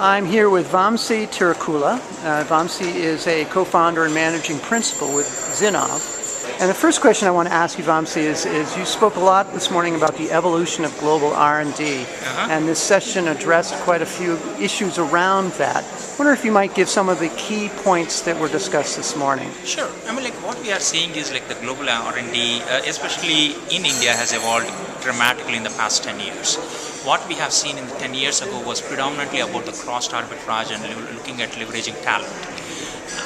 I'm here with Vamsee Tirukkala. Vamsee is a co-founder and managing principal with Zinnov. And the first question I want to ask you, Vamsee, is you spoke a lot this morning about the evolution of global R&D, and this session addressed quite a few issues around that. I wonder if you might give some of the key points that were discussed this morning. Sure. I mean, what we are seeing is the global R&D, especially in India, has evolved dramatically in the past 10 years. What we have seen in the 10 years ago was predominantly about the cross arbitrage and looking at leveraging talent.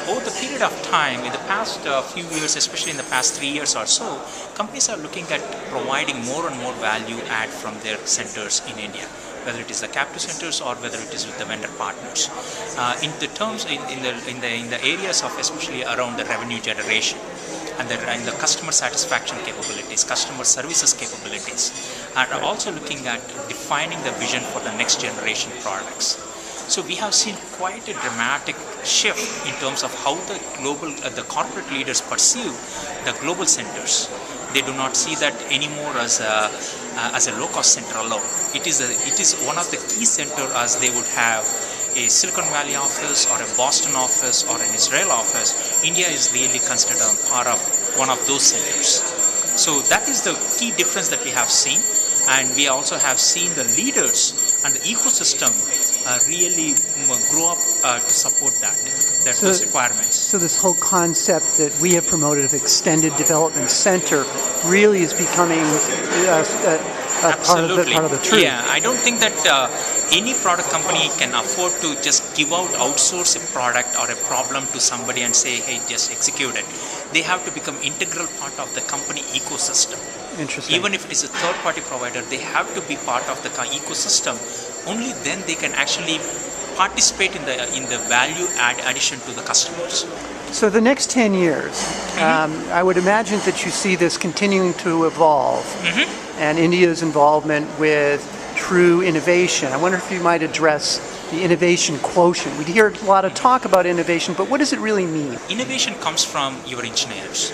Over the period of time, in the past few years, especially in the past 3 years or so, companies are looking at providing more and more value add from their centers in India, whether it is the captive centers or whether it is with the vendor partners. In the areas of especially around the revenue generation and the customer satisfaction capabilities, customer services capabilities, and are also looking at defining the vision for the next generation products. So we have seen quite a dramatic shift in terms of how the corporate leaders perceive the global centers. They do not see that anymore as a low-cost center alone. It is one of the key centers, as they would have a Silicon Valley office or a Boston office or an Israel office. India is really considered a part of one of those centers. So that is the key difference that we have seen, and we also have seen the leaders and the ecosystem really grow up to support those requirements. So this whole concept that we have promoted of extended development center really is becoming part of the truth. Yeah, I don't think that any product company can afford to just outsource a product or a problem to somebody and say, hey, just execute it. They have to become integral part of the company ecosystem. Interesting. Even if it is a third-party provider, they have to be part of the ecosystem. Only then they can actually participate in the value addition to the customers. So the next 10 years, I would imagine that you see this continuing to evolve, and India's involvement with true innovation. I wonder if you might address the innovation quotient. We hear a lot of talk about innovation, but what does it really mean? Innovation comes from your engineers.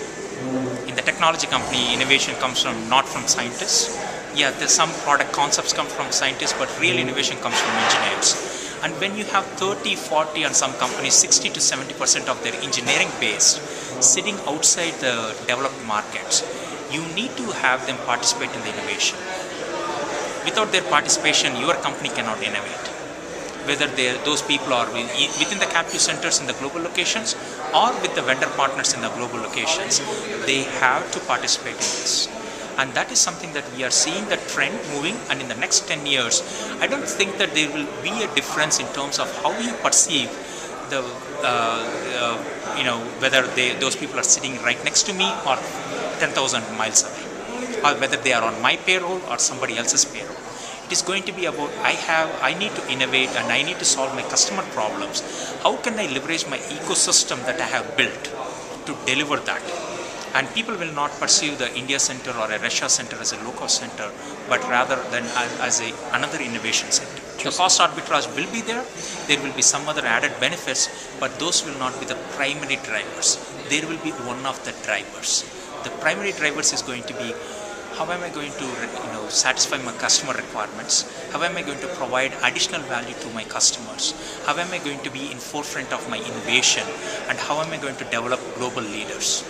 In the technology company, innovation comes not from scientists. Yeah, there's some product concepts come from scientists, but real innovation comes from engineers. And when you have 30, 40, and some companies 60 to 70% of their engineering base sitting outside the developed markets, you need to have them participate in the innovation. Without their participation, your company cannot innovate. Whether those people are within the captive centers in the global locations or with the vendor partners in the global locations, they have to participate in this. And that is something that we are seeing the trend moving, and in the next 10 years, I don't think that there will be a difference in terms of how you perceive the, whether those people are sitting right next to me or 10,000 miles away, or whether they are on my payroll or somebody else's payroll. It is going to be about I need to innovate and I need to solve my customer problems. How can I leverage my ecosystem that I have built to deliver that? And people will not perceive the India Center or a Russia Center as a low-cost center, but rather than as another innovation center. The cost arbitrage will be there. There will be some other added benefits, but those will not be the primary drivers. There will be one of the drivers. The primary drivers is going to be, how am I going to satisfy my customer requirements? How am I going to provide additional value to my customers? How am I going to be in forefront of my innovation? And how am I going to develop global leaders?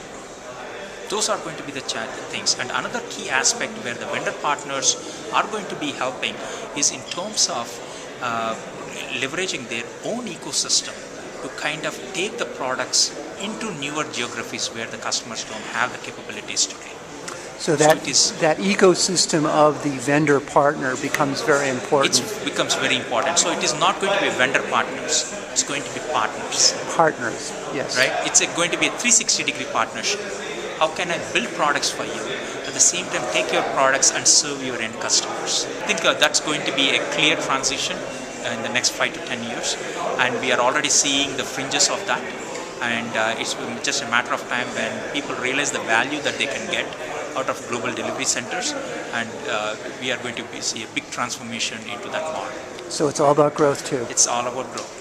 Those are going to be the things. And another key aspect where the vendor partners are going to be helping is in terms of leveraging their own ecosystem to kind of take the products into newer geographies where the customers don't have the capabilities today. So that ecosystem of the vendor partner becomes very important. It becomes very important. So it is not going to be vendor partners. It's going to be partners. Partners, yes. Right? It's going to be a 360-degree partnership. How can I build products for you, at the same time take your products and serve your end customers? I think that's going to be a clear transition in the next 5 to 10 years, and we are already seeing the fringes of that, and it's just a matter of time when people realize the value that they can get out of global delivery centers, and we are going to see a big transformation into that model. So it's all about growth too. It's all about growth.